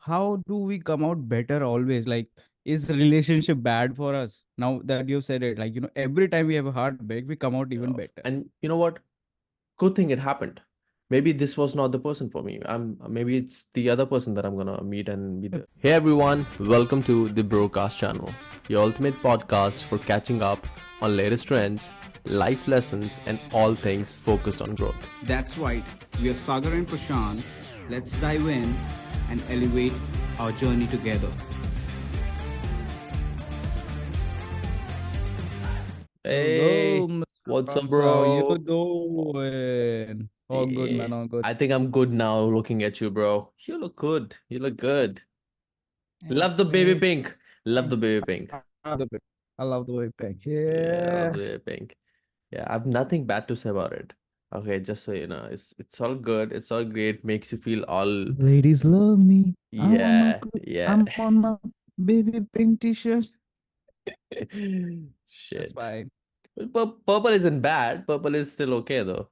how do we come out better always? Like, is relationship bad for us? Now that you said it, like, every time we have a heartbreak, we come out even better. And you know what? Good thing it happened. Maybe this was not the person for me. Maybe it's the other person that I'm gonna meet and be the. Hey everyone, welcome to the Brocast channel, your ultimate podcast for catching up on latest trends, life lessons, and all things focused on growth. That's right. We are Sagar and Prashant. Let's dive in and elevate our journey together. Hey, Hello, Mr. what's up, Prince. How you bro? doing? All good, Yeah, man. All good. I think I'm good now looking at you, bro. You look good. You look good. Love the baby Hey, pink. Love the thanks. baby pink. I love the way pink. Yeah, love the Yeah. baby pink. Yeah, I've nothing bad to say about it. Okay, just so you know, it's all good. It's all great. Makes you feel all Ladies love me. yeah, yeah. I'm on my baby pink t-shirt. That's Shit. fine. But purple isn't bad. Purple is still okay though.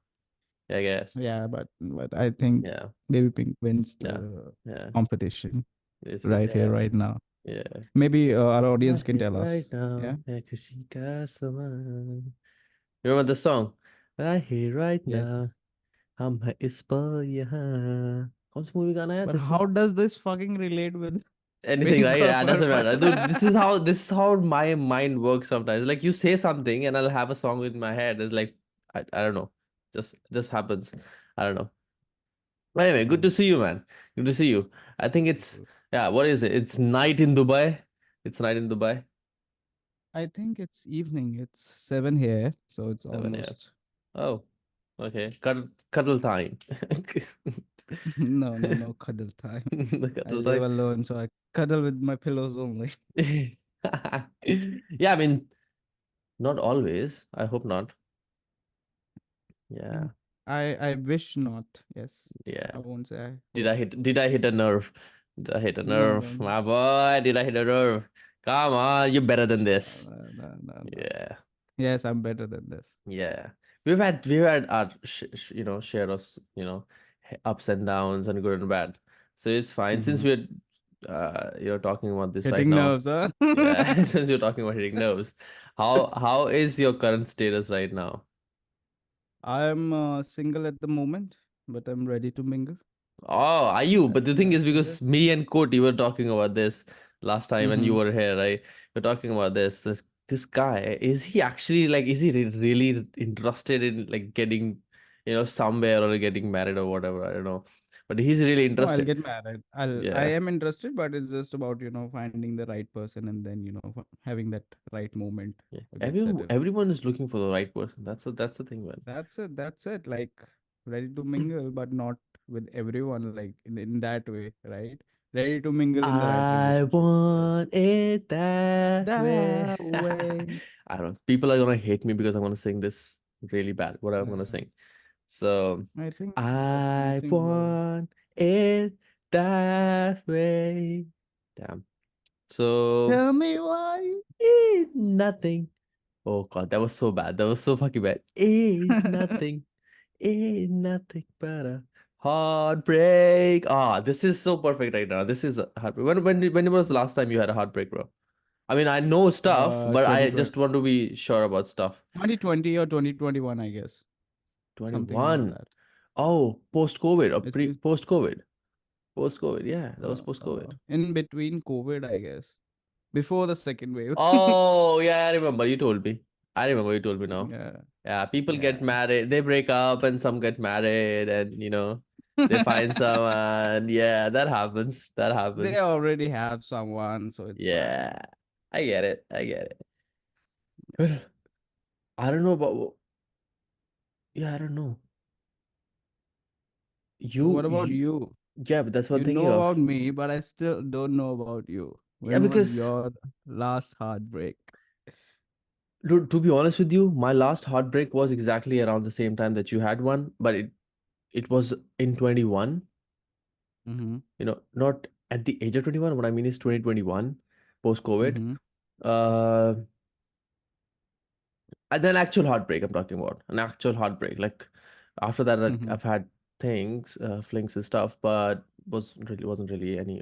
I guess. Yeah, but I think Yeah, baby pink wins yeah, the yeah. competition It's right here, yeah, right now. yeah. Maybe our audience Right can here, tell right us. now. Yeah. Yeah, 'cause she got someone. You remember the song? Right here, right now. Yes. हम है इस पर यहाँ. कौन सी movie गाना है? But This how is does this fucking relate with anything, pink right? or Yeah, doesn't purple? matter. Dude, this is how my mind works sometimes. Like you say something and I'll have a song in my head. It's like I don't know. Just happens. I don't know. But anyway, good to Mm, see you, man. Good to see you. I think see it's you. yeah, what is it? It's night in Dubai. It's night in Dubai. I think it's evening. It's 7 here, so it's 7 a.m. almost. Oh, okay. Cuddle time. No, no, no cuddle time. The I cuddle live time. alone, so I cuddle with my pillows only. Yeah, I mean, not always. I hope not. Yeah, Mm, I wish not. Yes, yeah. I won't say I Did hope. I hit? Did I hit a nerve? Did I hit a No, no, nerve, no, my boy? Did I hit a nerve? Come on, you're better than no, this. no, no, no, no. Yeah, Yes, I'm better than this. yeah. We've had our share of ups and downs and good and bad. So it's fine since Hmm. you're talking about this right Hitting now. nerves, huh? Yeah, since you're talking about hitting nerves, how is your current status right now? I'm single at the moment, but I'm ready to mingle. Oh, are you? But the thing is, because Yes. me and Koti were talking about this last time, and you Mm-hmm. were here, right? We're talking about this guy. Is he actually like? Is he really interested in like getting, somewhere or getting married or whatever? I don't know. But he's really No, I'll interested. get married. I Yeah. am interested, but it's just about, finding the right person and then, having that right moment Yeah. to get settled. Everyone is looking for the right person. That's the thing, man. That's it. That's it. Like ready to mingle, but not with everyone, like in that way, right? Ready to mingle in the right I relationship. Yes. want it that way. That way. I don't know. People are gonna hate me because I'm gonna sing this really bad. What I'm gonna Uh, sing. So I think you I sing well. want it that way. Damn. So Tell me why. nothing. Oh god, that was so bad. That was so fucking bad. Ain't nothing but a heartbreak. Ah, this is so perfect right now. This is a heartbreak. When was the last time you had a heartbreak, bro? I mean, I know stuff, but I 2020, just want to be sure about stuff. 2020 or 2021, I guess. Something like 21. that. Oh, post-COVID or It's been post-COVID. Post-COVID, yeah, that was post-COVID. in between COVID, I guess. Before the second wave. Oh, yeah, I remember you told me. I remember you told me now. Yeah. Yeah, people get Yeah. married, they break up, and some get married, and they find someone. Yeah, that happens. That They happens. already have someone, so it's Yeah, fine. I get it. I get it. Well, I don't know about. Yeah, I don't know. So what about You. you? Yeah, but that's what You I'm thinking know of. about me, but I still don't know about you. Yeah, When was because your last heartbreak? to be honest with you, my last heartbreak was exactly around the same time that you had one, but it was in 21. Mm-hmm. Not at the age of 21. What I mean is 2021, post-COVID. Mm-hmm. Uh, and then actual heartbreak I'm talking about. An actual heartbreak. Like after that, like, Mm-hmm. I've had things, flings and stuff, but wasn't really any.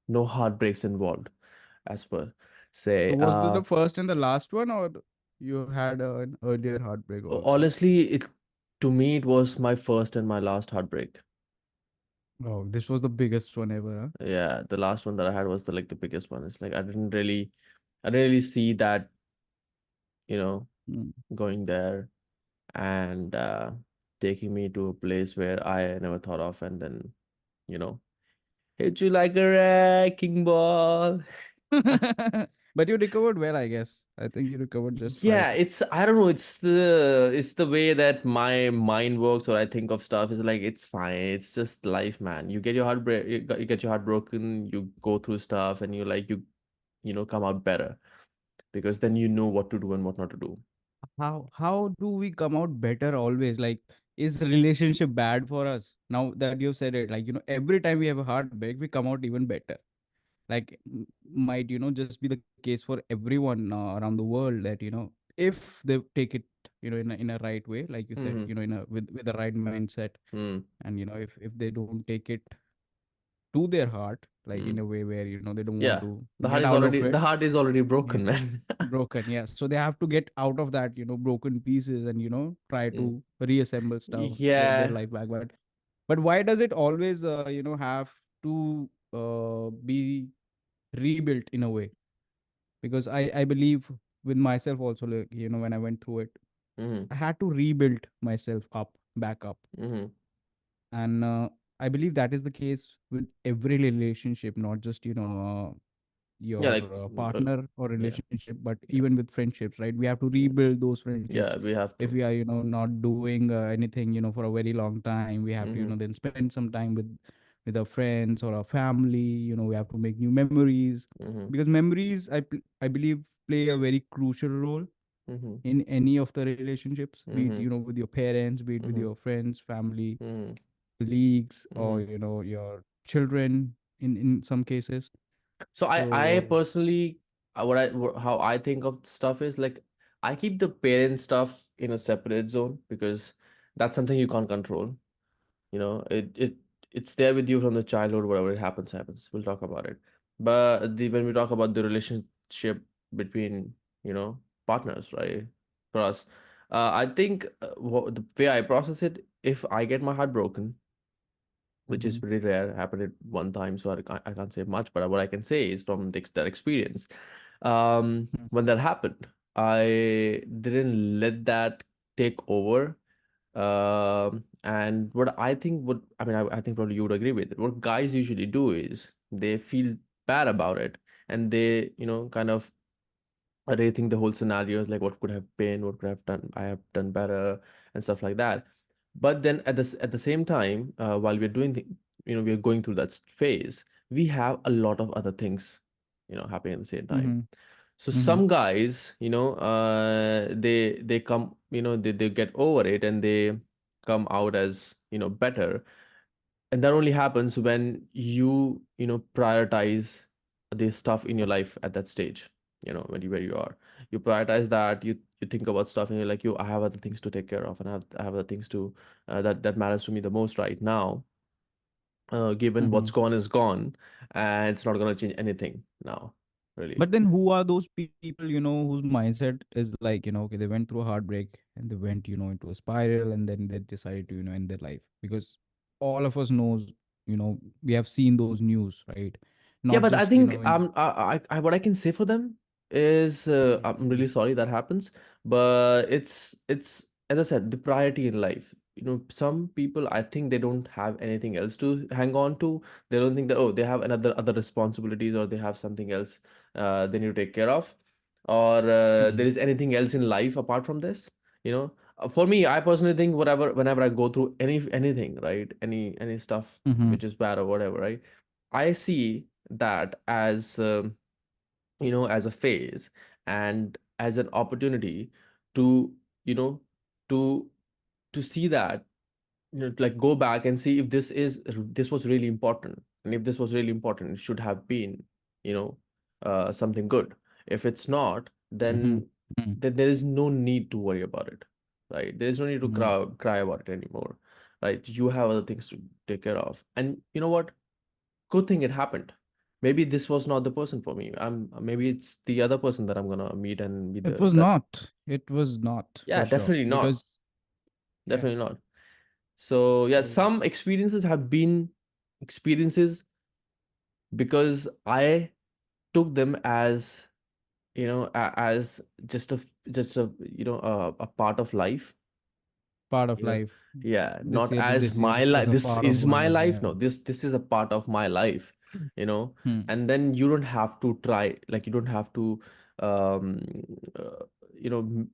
no heartbreaks involved, as per say. So was this the first and the last one, or you had an earlier heartbreak also? Honestly, it to me it was my first and my last heartbreak. Oh, this was the biggest one ever, huh? Yeah, the last one that I had was the biggest one. It's like I didn't really see that, you know, Mm. going there and taking me to a place where I never thought of, and then, you know, hit you like a wrecking ball. But you recovered well, I guess. I think you recovered just Yeah, right. it's I don't know, it's the way that my mind works or I think of stuff is like it's fine. It's just life, man. You get your you get your heart broken, you go through stuff and you come out better because then you know what to do and what not to do. How do we come out better always? Like, is relationship bad for us? Now that you've said it, like, every time we have a heartbreak, we come out even better. Like, might, just be the case for everyone around the world that, if they take it, in a right way, like you said, Mm-hmm. with the right mindset, Mm, and, if they don't take it to their heart, like in mm. a way where, they don't want Yeah. to The heart get is out of already the it. heart is already Yeah. broken, man. Broken, yeah, so they have to get out of that, broken pieces, and try Mm. to reassemble stuff, get their Yeah. life back. But why does it always have to be rebuilt in a way? Because I believe with myself also, like, when I went through it, Mm-hmm. I had to rebuild myself up, back up. Mm-hmm. And I believe that is the case with every relationship, not just Yeah, your like partner or yeah, relationship, but yeah. even with friendships, right? We have to Mm. rebuild those friendships. Yeah, we have If to. we are not doing anything for a very long time, we have to Mm-hmm. then spend some time with our friends or our family. We have to make new memories, Mm-hmm. because memories, I believe, play a very crucial role Mm-hmm. in any of the relationships, be it Mm-hmm. with your parents, be it with Mm-hmm. your friends, family, Mm-hmm. colleagues, or Mm-hmm. your children in some cases. So I So. personally how I think of stuff is like I keep the parent stuff in a separate zone because that's something you can't control. It's there with you from the childhood. Whatever it happens. We'll talk about it. But when we talk about the relationship between partners, right? For us, I think the way I process it, if I get my heart broken, which is Mhm. pretty rare, happened at one time, so I can't say much, but what I can say is from that experience, when that happened, I didn't let that take over. And what I think would I mean I think probably you would agree with it. What guys usually do is they feel bad about it, and they kind of rethink the whole scenarios, like what could have been, what could have done, I have done better, and stuff like that. But then at the same time, while we're doing we're going through that phase, we have a lot of other things happening at the same time. Mhm. So Mhm. some guys, they come, they get over it and they come out as better, and that only happens when you prioritize the stuff in your life at that stage. When where you are, you prioritize that, you think about stuff, and you're like, I have other things to take care of, and I have other things to that matters to me the most right now. Given what's Mhm. gone is gone, and it's not going to change anything now, really. But then who are those people, whose mindset is like, okay, they went through a heartbreak and they went, into a spiral, and then they decided to, end their life? Because all of us knows, we have seen those news, right? Yeah, Not but I just, think in. what I can say for them is I'm Mhm. really sorry that happens, but it's as I said, the priority in life. Some people, I think they don't have anything else to hang on to. They don't think that, oh, they have another other responsibilities, or they have something else they need to take care of, or there Mhm. is anything else in life apart from this. For me, I personally think whenever I go through anything, right, any stuff Mhm. which is bad or whatever, right, I see that as as a phase and as an opportunity to you know to to see that, like go back and see if this was really important, and if this was really important, it should have been you know something good. If it's not, Mhm. Mhm. then there is no need to worry about it, right? There is no need to Mhm. cry about it anymore, right? You have other things to take care of, and you know what, good thing it happened. maybe this was not the person for me. Maybe it's the other person that I'm gonna meet and be It the was that. not. It was not Yeah, for sure. definitely not. Because yeah. Definitely not. So yeah, So some experiences have been experiences because I took them as, as just a, a part of life. part of You know, life. yeah, not as This year my it was life. a This part of is my life. life. Yeah. No, this is a part of my life. You know, Hmm. and then you don't have to try. Like you don't have to, um, uh, you know,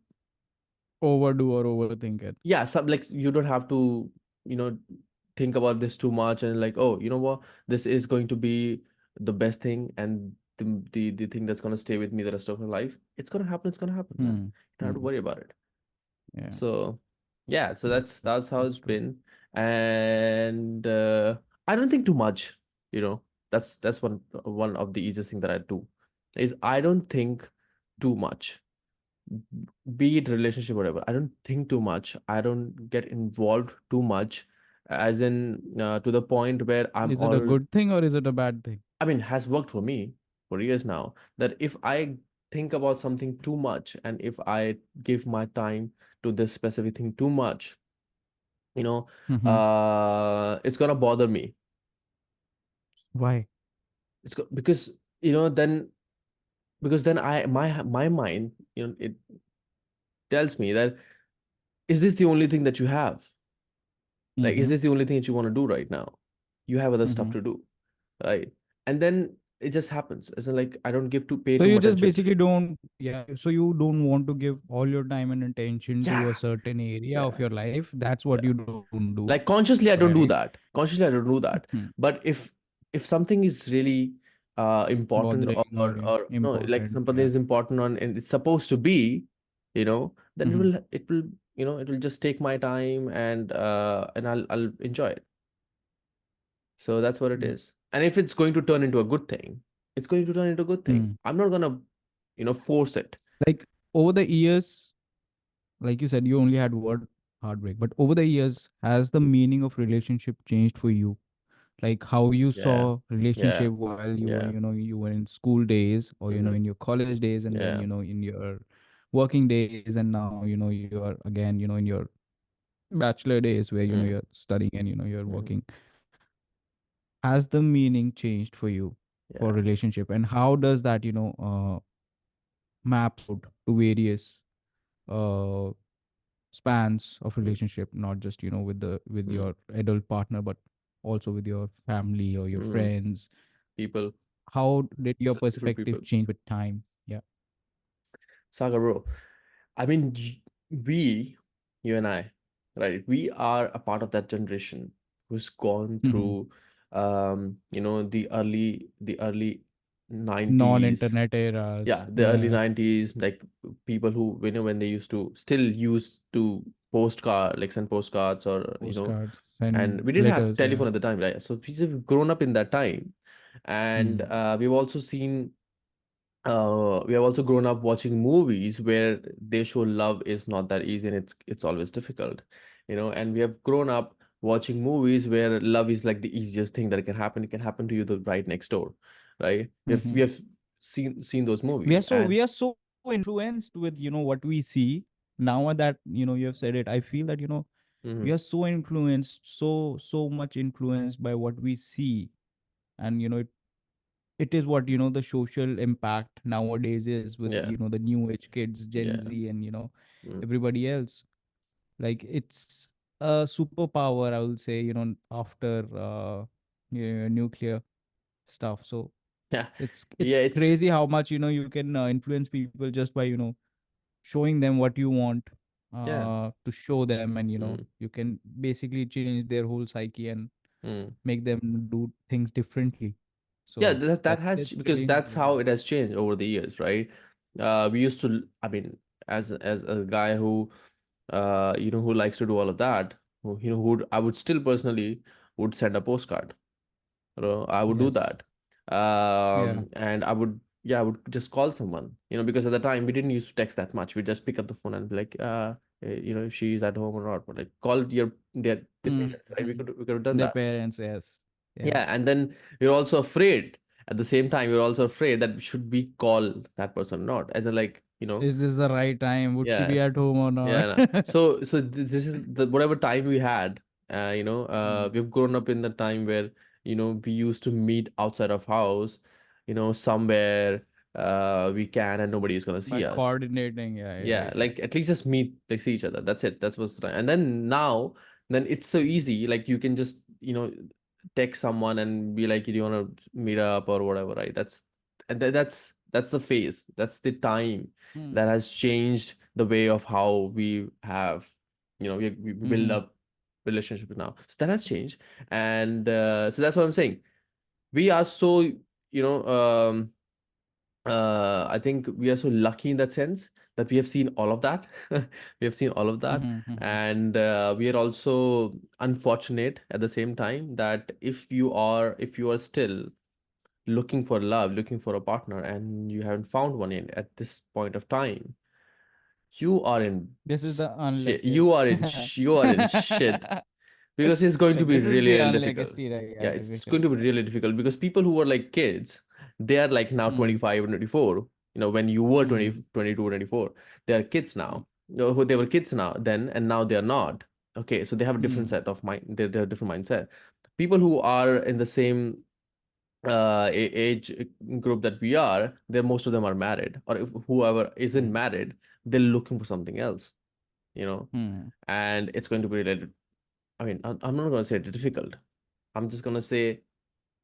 Overdo or overthink it. yeah, some like you don't have to, you know, think about this too much and like, oh, you know what, this is going to be the best thing and the thing that's going to stay with me the rest of my life. It's going to happen, man. Hmm. You don't have to Hmm. worry about it. Yeah. So yeah, so that's how That's it's true. been. And I don't think too much, you know. That's one of the easiest thing that I do is I don't think too much, be it relationship, whatever. I don't think too much. I don't get involved too much, as in to the point where I'm Is it a all. good thing or is it a bad thing? I mean, has worked for me for years now. That if I think about something too much, and if I give my time to this specific thing too much, you know, Hmm. it's gonna bother me. Why? Because then because then my mind, it tells me that, is this the only thing that you have? Like, is Hmm. this the only thing that you want to do right now? You have other stuff Hmm. to do, right? And then it just happens. It's not like I don't give to pay So too you much just attention. basically don't, yeah. So you don't want to give all your time and attention to Yeah, a certain area of yeah, your life. That's what yeah. you don't do, Like consciously, I don't right? do that. Consciously, I don't do that. Hmm. But if something is really important, Bothering or or no, like important. something Yeah. is important on and it's supposed to be, then Hmm. it will just take my time and I'll enjoy it. So that's what it is. And if it's going to turn into a good thing, it's going to turn into a good thing. Hmm. I'm not gonna, force it. Like over the years, like you said, you only had word heartbreak, but over the years, has the meaning of relationship changed for you? Like how you Yeah, saw yeah, relationship while yeah, you were in school days, or mm-hmm, in your college days, and then yeah, in your working days, and now you are again in your bachelor days where mm, you're studying and you're mm, working. Has the meaning changed for you for yeah, relationship, and how does that maps out to various uh spans of mm, relationship, not just with mm, your adult partner, but also with your family or your mm. friends? People, How did your different people. perspective change with time? Yeah. Saga, bro. I mean, we, you and I, right? We are a part of that generation who's gone Hmm. through, the early 90s. Non-internet eras. Yeah, the early Yeah. 90s, like people who, when they used to still use to postcard, like send postcards or, Postcards, and send we didn't have letters. Yeah. telephone at the time, right? So we've grown up in that time. And Hmm. we have also grown up watching movies where they show love is not that easy and it's always difficult, and we have grown up watching movies where love is like the easiest thing that can happen. It can happen to you the right next door, right? We Hmm. have seen those we movies. are so And we are so influenced with what we see now. That you have said it, I feel that we hmm are so influenced, so much influenced by what we see. And it is what the social impact nowadays is with yeah, the new age kids, Gen yeah, Z, and mm, everybody else. Like it's a superpower, I will say, after nuclear stuff. So yeah, it's yeah, it's crazy how much you can influence people just by showing them what you want yeah, to show them. And mm, you can basically change their whole psyche and mm. make them do things differently. Yeah, So that has, it's because really that's how incredible. it has changed over the years, right? We used to, I mean, as a guy who, who likes to do all of that, I would still personally would send a postcard. I would do that. Yes. Yeah. And I would just call someone, because at the time we didn't use to text that much. We just pick up the phone and be like, if she's at home or not. But like, call their Mm. parents, right? We could have done Their that. parents, yes. Yeah. Yeah, and then you're also afraid. At the same time, you're also afraid that should we call that person or not, as in like, Is this the right time? Would she yeah, be at home or yeah. not? No. So this is the whatever time we had. Hmm. We've grown up in the time where we used to meet outside of house, somewhere we can and nobody is gonna By see us. coordinating, yeah, yeah, Yeah, yeah. like at least just meet, like see each other. That's it. That's what's right. And then now, then it's so easy. Like you can just text someone and be like, "Do you want to meet up or whatever?" Right? That's the phase. That's the time Hmm. that has changed the way of how we have, we build Mm-hmm. up relationships now. So that has changed, and so that's what I'm saying. We are so I think we are so lucky in that sense that we have seen all of that. We have seen all of that. Mm-hmm. Mm-hmm. And we are also unfortunate at the same time that if you are still looking for love, looking for a partner, and you haven't found one yet at this point of time, you are in This is the shit. unluckiest. You are in shit, because it's going to Like be this is really, the really difficult. unluckiest right? Yeah, Yeah, we it's should. going to be Yeah. really difficult because people who were like kids, they are like now Hmm. 25 and 24. When you were Hmm. 20, 22, 24, they are kids Hmm. now. Who they were kids now then, and now they are not. Okay, so they have a different Hmm. set of mind. They have a different mindset. People who are in the same age group that we are, they most of them are married, or if whoever isn't Hmm. married, they're looking for something else. You know, Hmm. and it's going to be related. I mean, I'm not going to say it's difficult. I'm just going to say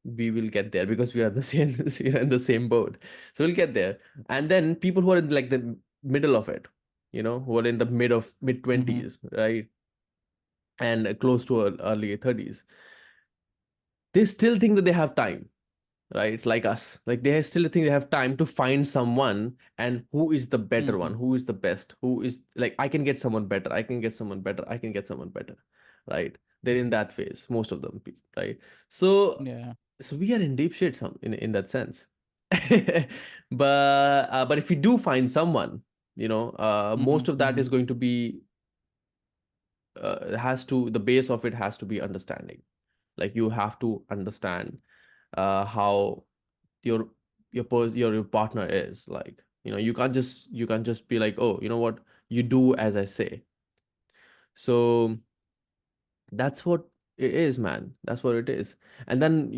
we will get there because we are the same, we are in the same boat. So we'll get there. And then people who are in like the middle of it, who are in the mid Hmm. 20s, right? And close to early 30s, they still think that they have time, right? Like us, like they still think they have time to find someone, and who is the better Hmm. one, who is the best, who is like, I can get someone better, I can get someone better, I can get someone better, right? They're in that phase, most of them, right? So Yeah. we are in deep shit in that sense. But if you do find someone, Hmm. most of that Hmm. is going to be has to the base of it has to be understanding. Like you have to understand how your your partner is like. You can't just be like, oh, you know what, you do as I say. So that's what it is, man. That's what it is. And then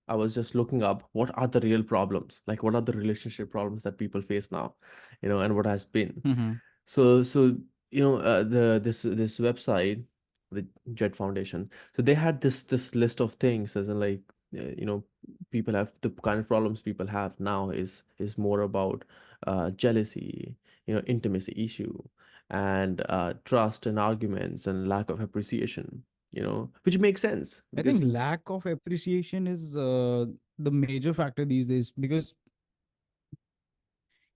I was just looking up what are the real problems, like what are the relationship problems that people face now, and what has been. Hmm. So this website, the Jet Foundation. So they had this list of things, as in like, people have the kind of problems people have now is more about jealousy, intimacy issue, and trust and arguments and lack of appreciation. Which makes sense I think because. lack of appreciation is the major factor these days because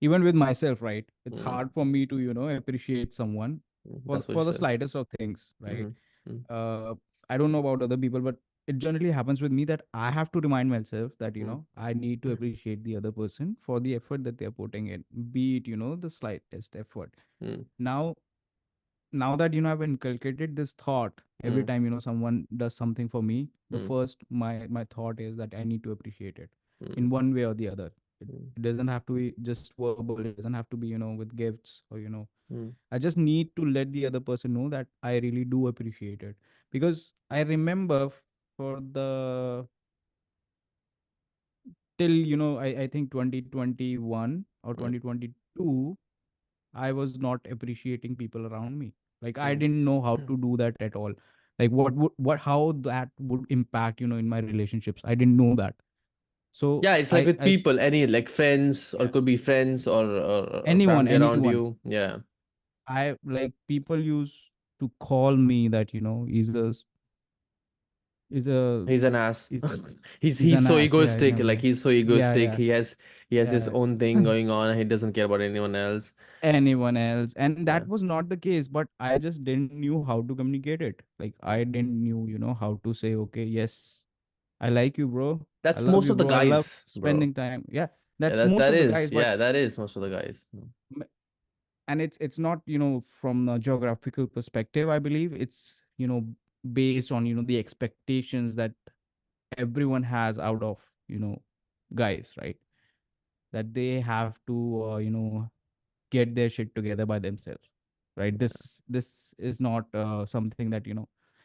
even with myself, right? It's Mm, hard for me to, appreciate someone that's what you for the said. slightest of things, right? Mm-hmm. Mm, Uh, I don't know about other people, but it generally happens with me that I have to remind myself that, mm, I need to appreciate the other person for the effort that they're putting in, be it, the slightest effort. mm, Now, now that I've inculcated this thought every mm, time someone does something for me, the mm, first my thought is that I need to appreciate it mm, in one way or the other. it, mm, it doesn't have to be just verbal, it doesn't have to be with gifts or mm. I just need to let the other person know that I really do appreciate it. Because I remember for the till I think 2021 or Right. 2022 I was not appreciating people around me. Like I Mm. didn't know how to do that at all. Like what how that would impact in my relationships. I didn't know that. So Yeah, it's like with I people, any like friends, or yeah, could be friends, or anyone family around anyone. you. Yeah, I like people used to call me that is a he's an ass. is he's is he's an so ass. Yeah, I egoistic. Like remember. he's so Yeah, egoistic. yeah, He has his yeah. own thing going on. He doesn't care about anyone else. Anyone else, and Yeah. that was not the case. But I just didn't knew how to communicate it. Like Mm. I didn't knew how to say, okay, yes, I like you, bro. I That's love most you, of the bro. I love guys, bro. spending time. Yeah, Yeah, that's that most that of the is guys. But yeah, that is most of the guys. m- and it's not from a geographical perspective. I believe it's based on the expectations that everyone has out of guys, right? That they have to get their shit together by themselves, right? This is not something that Yeah,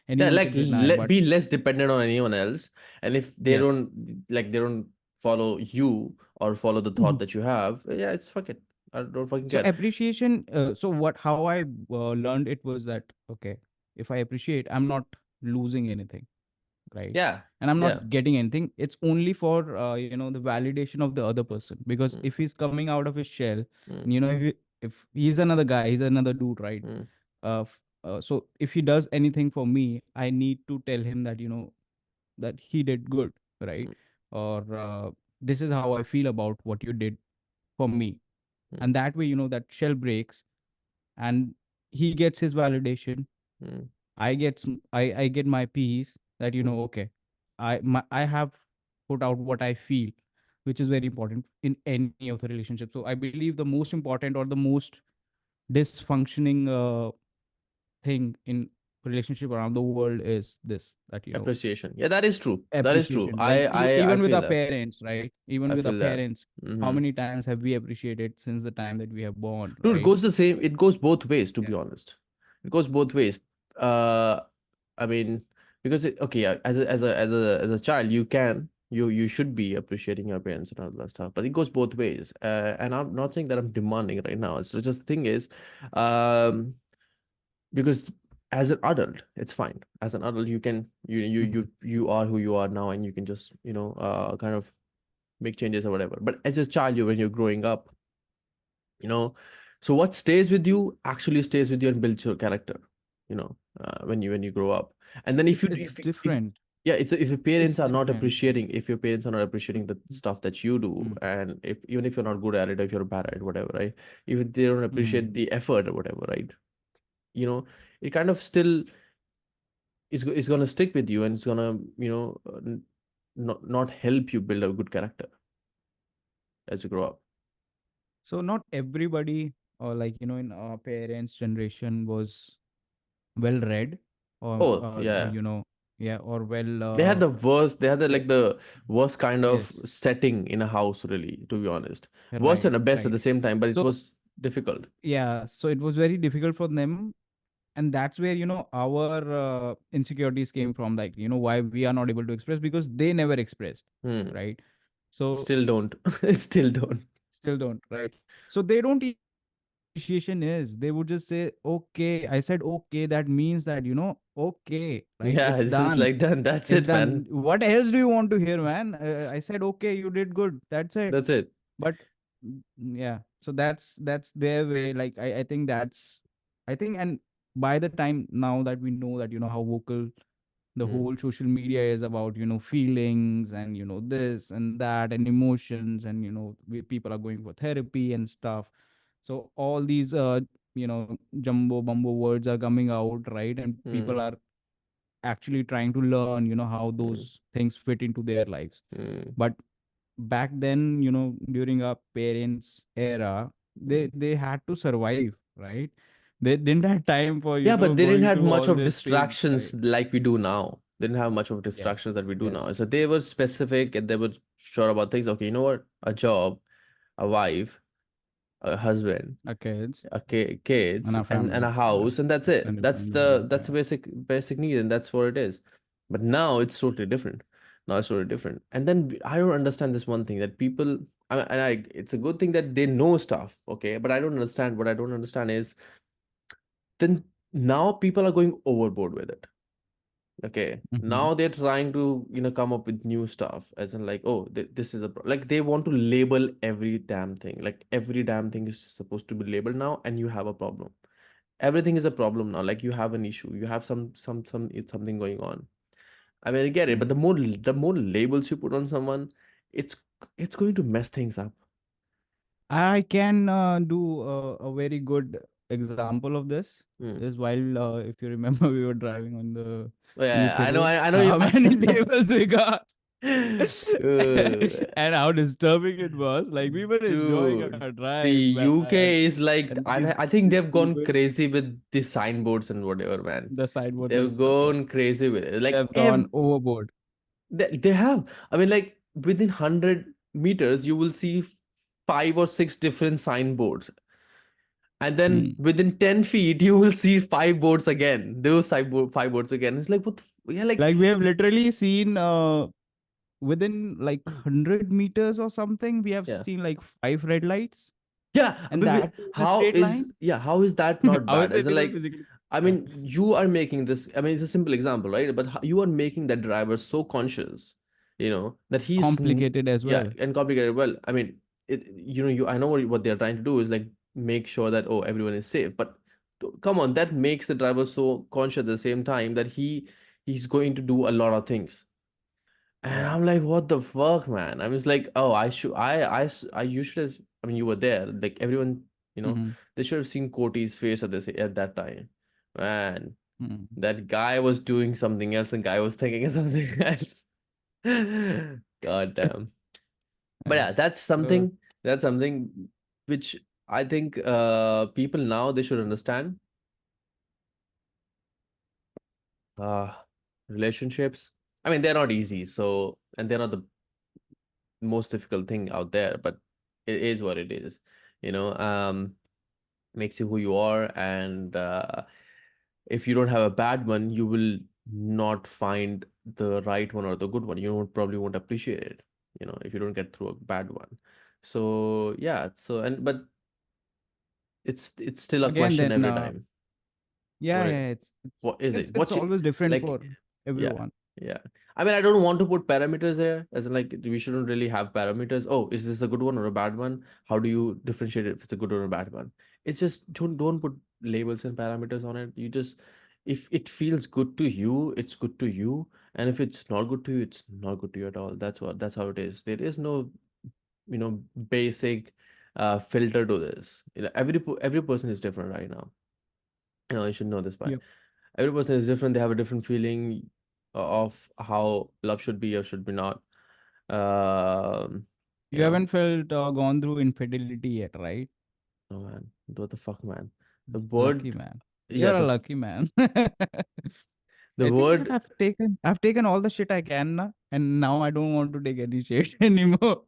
anyone like should deny, but be less dependent on anyone else. And if they yes. don't, like, they don't follow you or follow the thought that you have, yeah, it's fuck it. I don't fucking So care. appreciation, so what how I learned it was that, okay, if I appreciate, I'm not losing anything, right? Yeah, And I'm yeah. not getting anything. It's only for the validation of the other person, because Mm, if he's coming out of his shell, mm, and if he's another guy, he's another dude, right? mm, So if he does anything for me, I need to tell him that that he did good, right? mm, Or this is how I feel about what you did for me. mm, And that way, that shell breaks, and he gets his validation. mm, I get my peace, that mm, okay, I have put out what I feel, which is very important in any of the relationships. So I believe the most important or the most dysfunctioning thing in relationship around the world is this, that appreciation. Yeah, that is true. That is true. appreciation. Like I even with feel our that. parents, right? Even I with our feel that. parents, how Hmm. many times have we appreciated since the time that we have born, Dude, it right? goes the same. It goes both ways, to Yeah. be honest. It goes both ways. Uh, I mean, because okay, yeah, as a child, you should be appreciating your parents and all that stuff. But it goes both ways. And I'm not saying that I'm demanding right now. It's just the thing is, um, because as an adult, it's fine. As an adult, you can you are who you are now, and you can just kind of make changes or whatever. But as a child, when you're growing up, you know so what stays with you actually stays with you and builds your character, when you grow up. And then It's if different. yeah, if your parents It's are not different. appreciating, if your parents are not appreciating the stuff that you do, Mm, and if even if you're not good at it, or if you're bad at it, whatever, right? If they don't mm. appreciate the effort or whatever, right? you know it kind of still is going to stick with you, and it's going to not help you build a good character as you grow up. So not everybody, or like in our parents' generation, was well read, or Oh yeah, yeah, or well they had the yeah, like the worst kind of yes, setting in a house, really, to be honest. Worst and right, the best at right. the same time, but it So was difficult. yeah, so it was very difficult for them, and that's where our insecurities came from, like why we are not able to express, because they never expressed, Hmm. right? So Still don't. Still don't. still don't, right? So they don't even know what appreciation is. They would just say, okay, I said okay, that means that okay, right? Yeah, It's this is done. like done. That's It's it, man. done. What else do you want to hear, man? I said okay, you did good, that's it. That's it. But yeah, so that's their way. Like I think that's, I think, and by the time now that we know that how vocal the Hmm. whole social media is about, feelings, and this and that, and emotions, and people are going for therapy and stuff. So all these jumbo bumbo words are coming out, right? And Hmm. people are actually trying to learn how Hmm. those things fit into their lives. Hmm. But back then, during our parents era, Hmm. they had to survive, right? They didn't have time for Yeah, but they didn't going have through much all of this pain, distractions right? like we do now. They didn't have much of Yes, distractions that we do now. yes. So they were specific, and they were sure about things. Okay, you know what? A job, a wife, a husband, Our kids and kids, our and a families, yeah. house, and that's it. Extended That's family, the yeah. basic need, and that's what it is. But now it's totally different. Now it's totally different. And then I don't understand this one thing that people, it's a good thing that they know stuff, okay, but I don't understand. What I don't understand is, then now people are going overboard with it. Okay, Mm-hmm. now they're trying to come up with new stuff, as in like, oh, this is like they want to label every damn thing. Like every damn thing is supposed to be labeled now, and you have a problem. Everything is a problem now. Like you have an issue, you have it's something going on. I mean, I get it, but Mm-hmm. the more labels you put on someone, it's it's going to mess things up. I can do a very good example of this. Hmm. Is while, if you remember, we were driving on the Oh, yeah, I know, UK, I know you. how many labels we got. Uh, And how disturbing it was. Like we were enjoying our Dude, the drive, man, UK is like, and these I think they've gone labels, crazy with the signboards and whatever, man. the signboards and They've stuff. Yeah, gone crazy with it. they Like have gone overboard. they have. I mean, like within 100 meters you will see 5 or 6 different signboards, and then Hmm. within 10 feet you will see 5 boards again, those 5 boards again. It's like, what yeah, like, Like we have literally seen within like 100 meters or something, we have yeah. seen like 5 red lights, Yeah, and that too in a how straight is, line. yeah, how is that not How is bad? that As in, even like, physically? I Yeah. mean, you are making this. I mean, it's a simple example, right? But you are making that driver so conscious, that Complicated as yeah, well. and complicated. Well, I mean, you. I know what they're trying to do is like make sure that, oh, everyone is safe. But come on, that makes the driver so conscious at the same time that he's going to do a lot of things. And Yeah. I'm like, what the fuck, man? I was like, oh, you should have. I mean, you were there. Like everyone, Hmm. they should have seen Coty's face at that time. Man, Hmm. that guy was doing something else, and guy was thinking of something else. God damn. But Yeah. yeah, that's So something. That's something which I think people now they should understand. Uh, Relationships. I mean, they're not easy. So, and they're not the most difficult thing out there, but it is what it is. You know, makes you who you are, and if you don't have a bad one, you will not find the right one or the good one. You probably won't appreciate it. If you don't get through a bad one. So yeah, but it's still a again, question then every time. yeah, What yeah, it, it's what is it's it? it's always different Like? for Yeah, everyone. yeah. I mean, I don't want to put parameters there, as in like we shouldn't really have parameters. Oh, is this a good one or a bad one? How do you differentiate if it's a good or a bad one? It's just don't put labels and parameters on it. You just, if it feels good to you, it's good to you, and if it's not good to you, it's not good to you at all. That's how it is. There is no, basic filter to this. Every person is different right now. You should know this by. Yep. Every person is different. They have a different feeling of how love should be or should be not. Um, you You know, haven't felt gone through infidelity yet, right? oh man, what the fuck, man? The Lucky word, man. yeah, You're a lucky man. the I think that word. I've taken all the shit I can now, and now I don't want to take any shit anymore.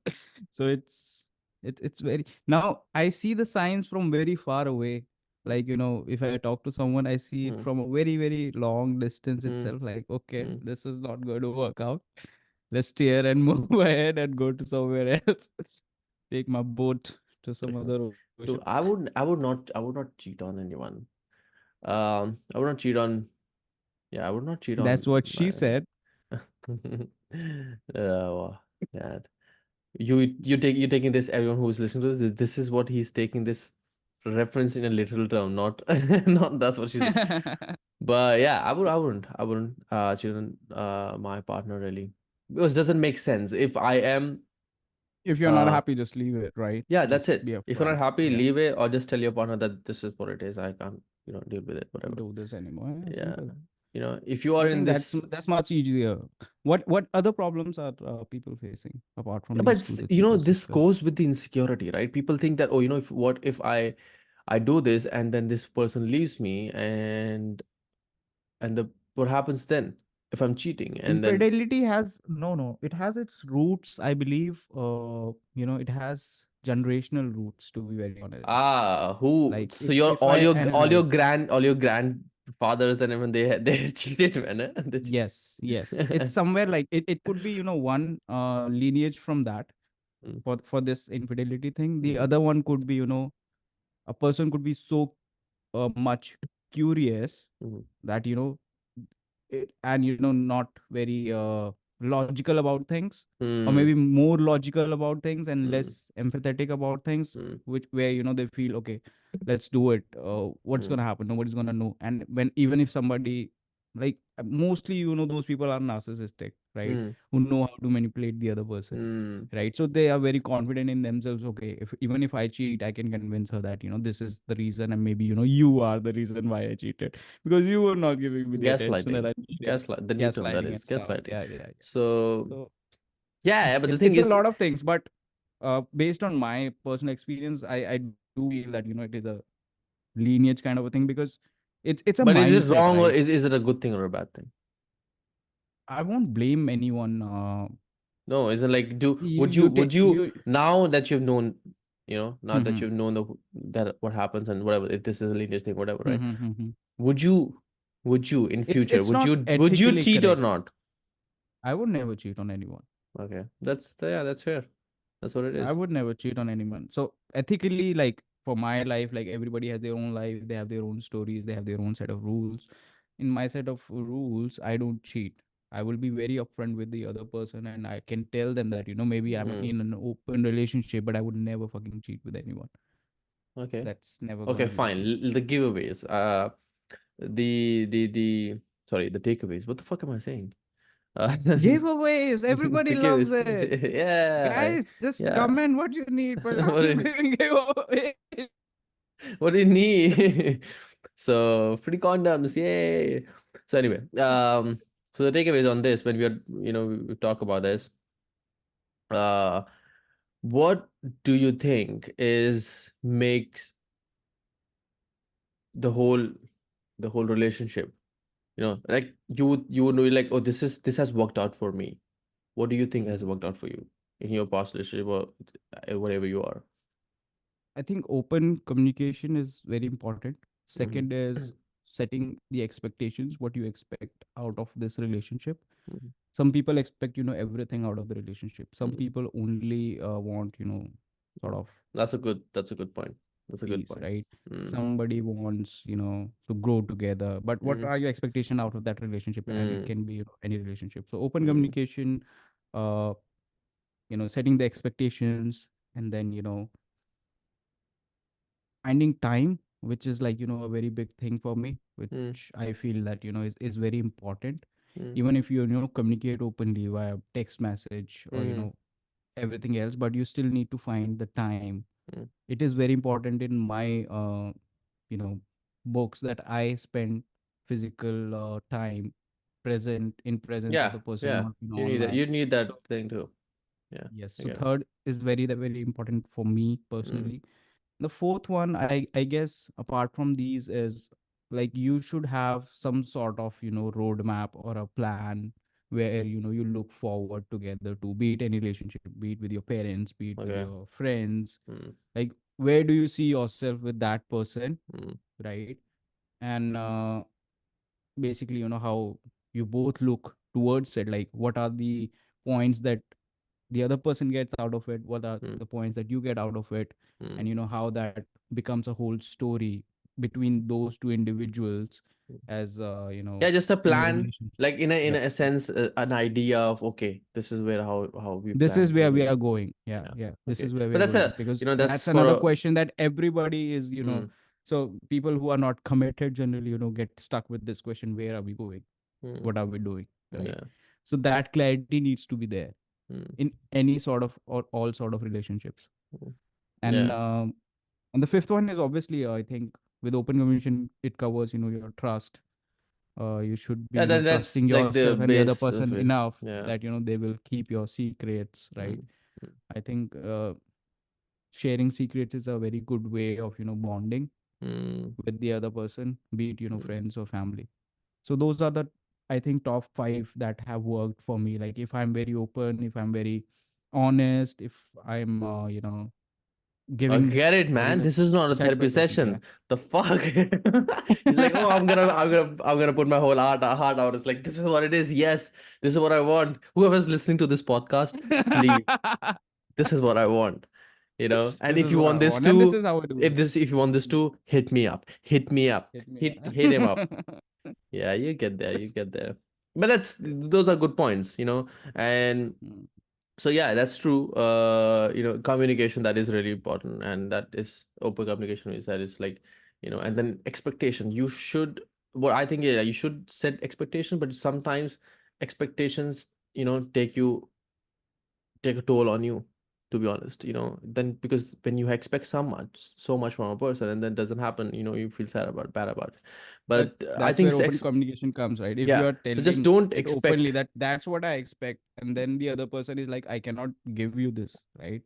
So it's very, now I see the signs from very far away. Like, if I talk to someone, I see it Mm, from a very, very long distance mm, itself. Like, okay, mm. this is not going to work out. Let's steer and move ahead and go to somewhere else. Take my boat to some other Look, ocean. I would not cheat on anyone. I would not cheat on. Yeah, I would not cheat That's on what she my. said. Oh, yeah. You're taking this, everyone who's listening to this is what he's taking this reference in a literal term, not not that's what she said. But yeah, I wouldn't cheat on my partner, really, because it doesn't make sense. If I am If you're not uh happy, just leave it, right? yeah, that's Just it. be If you're not upfront. happy, Yeah. leave it, or just tell your partner that this is what it is. I can't, deal with it, whatever. Do this anymore. Yeah, Yeah, simple. if you are I in think that's this. that's much easier. What other problems are people facing apart from Yeah, but these two that you just this discussed? goes with the insecurity, right? People think that, oh, if I do this and then this person leaves me, and the what happens then if I'm cheating and then, Infidelity has no. It has its roots, I believe. It has generational roots. To be very honest, who, like so if your if I analyze, all your grandfathers and even they cheated, man. yes, yes, it's somewhere like it could be one lineage from that Mm, for this infidelity thing. The mm, other one could be a person could be so much curious mm, that and not very logical about things, or maybe mm, more logical about things and mm, less empathetic about things, mm, which where they feel, okay, let's do it, what's mm, going to happen, nobody's going to know. And when, even if somebody, like, mostly those people are narcissistic, right, mm, who know how to manipulate the other person, mm. right? So they are very confident in themselves. Okay, if even if I cheat, I can convince her that this is the reason, and maybe you are the reason why I cheated, because you were not giving me the attention that Gaslighting. I needed. Gaslight, the new term that Gaslighting is and stuff. gaslighting. Yeah, yeah, yeah. So So yeah, but the it's thing a is, lot of things, but based on my personal experience, I do feel that it is a lineage kind of a thing, because it's a but is it mindset, wrong, or right? is it a good thing or a bad thing? I won't blame anyone. No, isn't like do you would take you you. now that you've known, now that Hmm. you've known that what happens and whatever, if this is a lineage thing, whatever, right? Hmm. Would you would you in future It's not would you ethically cheat or correct. not? I would never cheat on anyone. Okay, that's fair. That's what it I is. would never cheat on anyone. So ethically, like for my life, like everybody has their own life, they have their own stories, they have their own set of rules. In my set of rules, I don't cheat. I will be very upfront with the other person and I can tell them that, maybe I'm Mm, in an open relationship, but I would never fucking cheat with anyone. okay. That's never Okay, gonna be the fine. case. The giveaways. The sorry, the takeaways. What the fuck am I saying? The Giveaways, everybody loves giveaways. it. Yeah. Guys, just Yeah. comment what you need, but are What you do you, giving giveaways? what do you need? So free condoms, yay. So anyway, so the takeaways on this when we are, we talk about this, uh, what do you think is makes the whole the whole relationship, like you would know like, oh, this has worked out for me. What do you think has Mhm. worked out for you in your past relationship or whatever you are? I think open communication is very important. Mm-hmm. Second is setting the expectations, what you expect out of this relationship. Mm-hmm. Some people expect, everything out of the relationship. Some people only want, sort Mm-hmm. of That's a good point. That's a good peace, point. right? Mm. Somebody wants, to grow together. But what Mm. are your expectation out of that relationship? And it Mm. can be, any relationship. So open Mm. communication, uh, setting the expectations, and then, finding time, which is like, a very big thing for me, Mm. which I feel that, is very important. Mm. Even if you, communicate openly via text message or, Mm. everything else, but you still need to find the time. Mm. It is very important in my, you know, books that I spend physical time present in presence of Yeah, the person, yeah. not, You need that. online. You need So that thing too. Yeah, yes. I So get it. third is very important for me Mm. personally. The fourth one, I guess, apart from these, is like you should have some sort of, roadmap or a plan where, you look forward together to, be it any relationship, be it with your parents, be it with Okay. your friends. Mm. Like, where do you see yourself with that person, Mm. right? And basically, how you both look towards it, like what are the points that the other person gets out of it, what are Mm. the points that you get out of it, Mm. and how that becomes a whole story between those two individuals, Mm. as Yeah, just a in a plan, relationship. like in Yeah, a sense, an idea of, okay, this is where how we this plan is we're where we gonna. are going. Yeah, Yeah. yeah, this Okay. is where we But are that's going, a, because that's that's for another a. question that everybody is, Mm. so people who are not committed generally, get stuck with this question: where are we going, Mm. what are we doing, right? Yeah. So that clarity needs to be there Mm. in any sort of, or all sort of relationships. Mm. And Yeah. and the fifth one is obviously, I think, with open communication, it covers, your trust. You should be, Yeah, then that's trusting like the yourself and the other base of person it. enough Yeah. that, they will keep your secrets, right? Mm. Mm. I think sharing secrets is a very good way of, bonding Mm. with the other person, be it, Mm. friends or family. So those are the, I think, top five that have worked for me. Like, if I'm very open, if I'm very honest, if I'm I giving get it, very man. This is much not a therapy satisfaction, session. yeah. The fuck? He's like, oh, I'm gonna put my whole heart out. It's like, this is what it is. Yes, this is what I want. Whoever's listening to this podcast, please, this is what I want. And This if is you what I want this want, and this to, is how I do if it. this, if you want this Mm. to, hit me up. Hit me up. Hit me Hit him up. up. Yeah, you get there. You get there. But those are good points. And Mm. so yeah, that's true. Communication, that is really important, and that is open communication is that is like, and then expectation. You should, what I think, yeah, you should set expectation, but sometimes expectations, take a toll on you, to be honest. Then because when you expect so much from a person and then doesn't happen, you feel bad about it. But But I that's think where open communication comes, right? If you yeah, are so just telling don't it openly expect. that that's what I expect, and then the other person is like, I cannot give you this, right?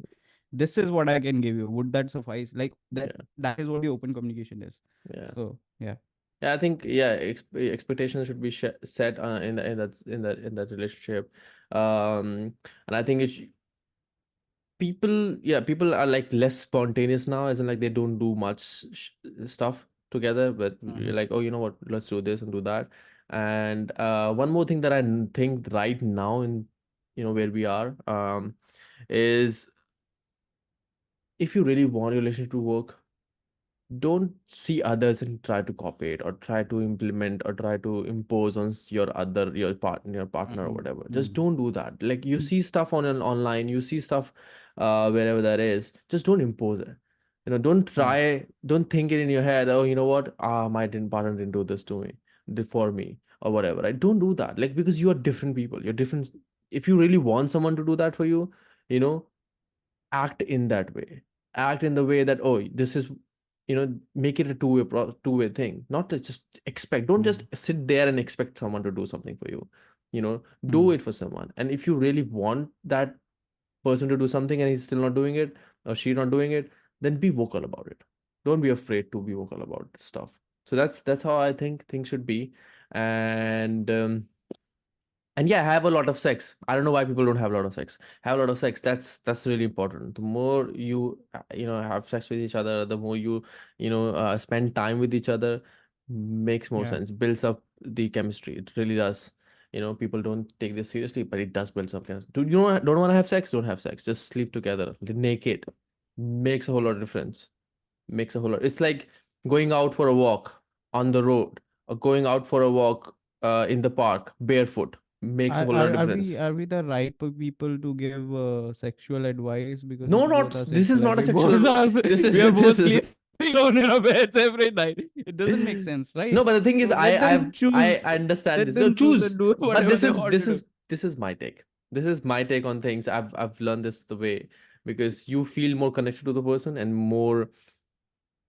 This is what I can give you. Would that suffice? Like that. Yeah, That is what the open communication is. yeah. So yeah. Yeah, I think, yeah, expectations should be set in that relationship. And I think it's people, yeah, people are like less spontaneous now, as in like they don't do much stuff together, but you're Mhm. like, oh, you know what, let's do this and do that. And one more thing that think right now in, where we are, is if you really want your relationship to work, don't see others and try to copy it or try to implement or try to impose on your partner or Mhm. whatever. Just Mhm. don't do that. Like you see stuff online, you see stuff wherever that is, just don't impose it. Mhm. Don't think it in your head, oh, you know what, my partner didn't do this to me, for me, or whatever, right? Don't do that, like, because you are different people, you're different. If you really want someone to do that for you, you know act in that way. Act in the way that, oh, this is, make it a two-way thing, not to just expect. Don't just Mhm. sit there and expect someone to do something for you. Do Mhm. it for someone. And if you really want that person to do something and he's still not doing it, or she not doing it, then be vocal about it. Don't be afraid to be vocal about stuff. So that's how I think things should be. And yeah, have a lot of sex. I don't know why people don't have a lot of sex. Have a lot of sex. That's really important. The more you have sex with each other, the more you spend time with each other, makes more Yeah. sense. Builds up the chemistry. It really does. People don't take this seriously, but it does build up chemistry. Do you know don't want to have sex? Don't have sex. Just sleep together, naked. Makes a whole lot of difference. Makes a whole lot. It's like going out for a walk on the road, or going out for a walk in the park barefoot. Makes a whole lot of difference. Are we the right people to give sexual advice, because No, both not are this is single and not a we both sexual. are This is we are both this is. sleeping alone in our beds every night? It doesn't make sense, No, right? but the thing is, So let them I choose. understand Let this. No, them choose choose. and do But whatever they want to do. this is my take. This is my take on things. I've learned this the way, because you feel more connected to the person and more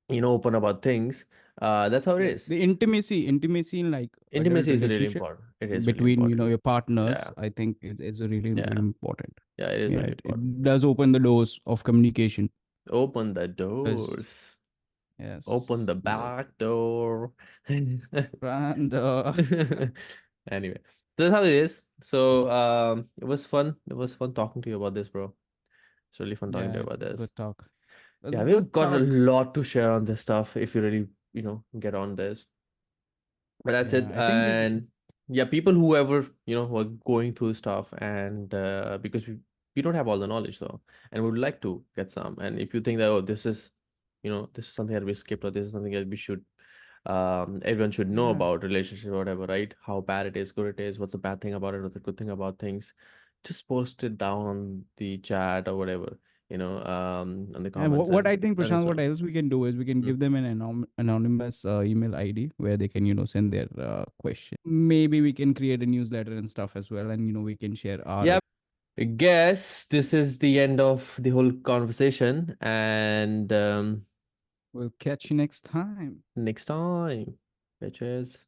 open about things. That's how it Yes, is. the intimacy in like adult Intimacy is really relationship important. It is really between important. your partners, Yeah, I think is really really yeah, important. yeah. It is Yeah, really important. it does open the doors of communication. Open the Because doors. Open the yes, back door. and Anyway, that's how it is. So it was fun. It was fun talking to you about this, bro. It's really fun talking to yeah, you it about was this. good talk. It was Yeah, a we've good got a talk. lot to share on this stuff if you really, get on this. But that's Yeah, it. I think it. And yeah, people whoever, who are going through stuff, and because we don't have all the knowledge though, and we would like to get some. And if you think that, oh, this is something that we skipped, or this is something that we should everyone should know Yeah, about relationship or whatever, right? How bad it is, good it is, what's the bad thing about it, what's the good thing about things. Just post it down on the chat or whatever, on the and comments, what and I think, let us Prashant, what know. else we can do is we can Mm. give them an anonymous email ID where they can send their question. Maybe we can create a newsletter and stuff as well, and we can share our. Yeah, I guess this is the end of the whole conversation, and We'll catch you next time. next time, bitches.